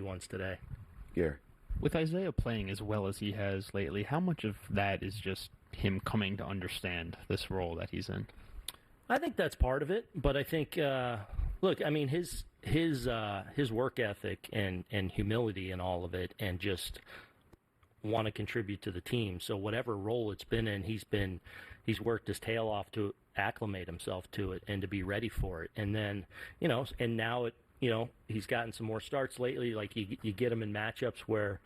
ones today. Yeah. With Isaiah playing as well as he has lately, how much of that is just him coming to understand this role that he's in? I think that's part of it, but I think, look, I mean, his work ethic and humility and all of it, and just want to contribute to the team. So whatever role it's been in, he's worked his tail off to acclimate himself to it and to be ready for it. And then, and now he's gotten some more starts lately. Like you get him in matchups where,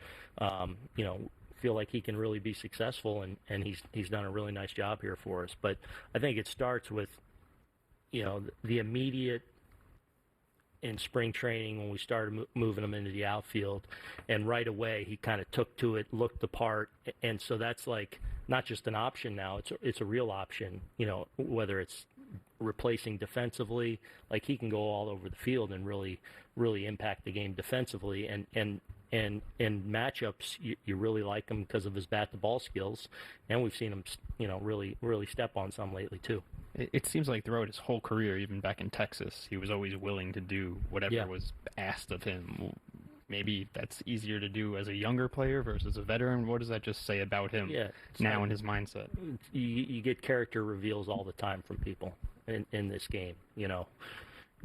feel like he can really be successful, and he's done a really nice job here for us. But I think it starts with, the immediate in spring training when we started moving him into the outfield, and right away he kind of took to it, looked the part, and so that's like not just an option now, it's a real option, whether it's replacing defensively, like he can go all over the field and really impact the game defensively, and in matchups you really like him because of his bat to ball skills, and we've seen him really step on some lately too. It seems like throughout his whole career, even back in Texas, he was always willing to do whatever was asked of him. Maybe that's easier to do as a younger player versus a veteran. What does that just say about him now in his mindset? You get character reveals all the time from people in this game,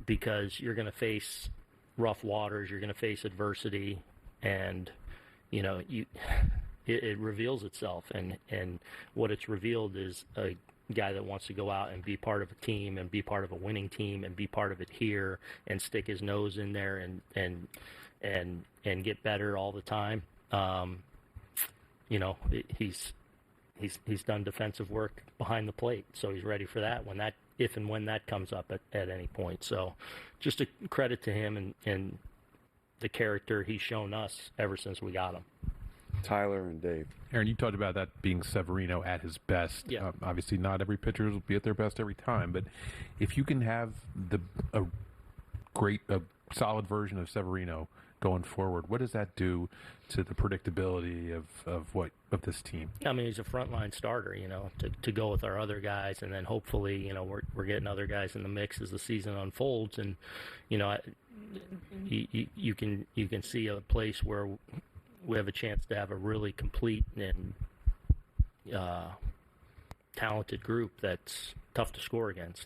because you're going to face rough waters, you're going to face adversity, and it reveals itself. And what it's revealed is a guy that wants to go out and be part of a team and be part of a winning team and be part of it here and stick his nose in there and get better all the time. He's done defensive work behind the plate, so he's ready for that if and when that comes up at any point. So just a credit to him and the character he's shown us ever since we got him. Tyler and Dave. Aaron, you talked about that being Severino at his best. Yeah. Obviously, not every pitcher will be at their best every time, but if you can have a solid version of Severino going forward, what does that do to the predictability of this team? I mean, he's a frontline starter, to go with our other guys, and then hopefully, we're getting other guys in the mix as the season unfolds, and you can see a place where we have a chance to have a really complete and talented group that's tough to score against.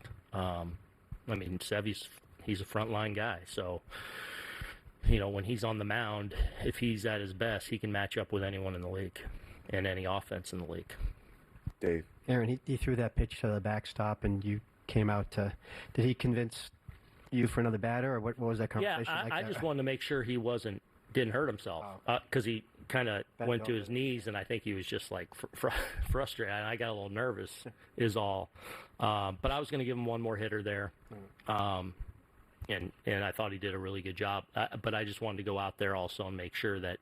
Sevy's he's a frontline guy, so when he's on the mound, if he's at his best, he can match up with anyone in the league and any offense in the league. Dave. Aaron, he threw that pitch to the backstop, and you came out to. Did he convince you for another batter, or what was that conversation like? I just wanted to make sure he didn't hurt himself, because he kind of went to his knees, and I think he was just like frustrated. And I got a little nervous, is all. But I was going to give him one more hitter there, and I thought he did a really good job. But I just wanted to go out there also and make sure that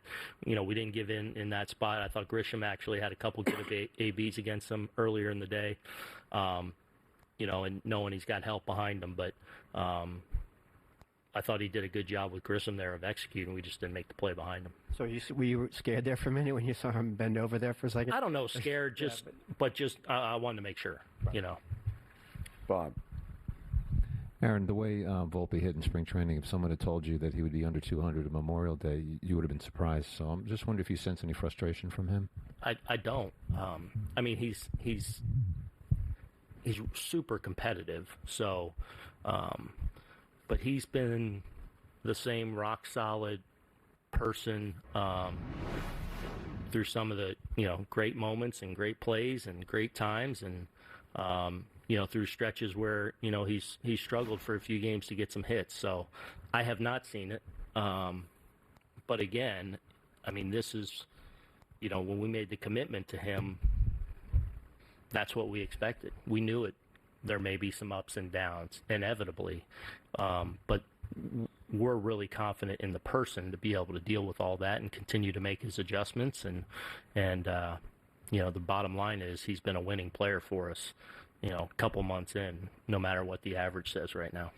we didn't give in that spot. I thought Grisham actually had a couple good ABs against him earlier in the day, and knowing he's got help behind him, but. I thought he did a good job with Grissom there of executing. We just didn't make the play behind him. So were you scared there for a minute when you saw him bend over there for a second? I don't know, scared, but I wanted to make sure, Bob. Aaron, the way Volpe hit in spring training, if someone had told you that he would be under 200 on Memorial Day, you would have been surprised. So I'm just wondering if you sense any frustration from him. I don't. He's super competitive, so... but he's been the same rock-solid person through some of the, great moments and great plays and great times, and, through stretches where, he's struggled for a few games to get some hits. So I have not seen it. But again, this is, when we made the commitment to him, that's what we expected. We knew it. There may be some ups and downs, inevitably, but we're really confident in the person to be able to deal with all that and continue to make his adjustments. And the bottom line is he's been a winning player for us, a couple months in, no matter what the average says right now.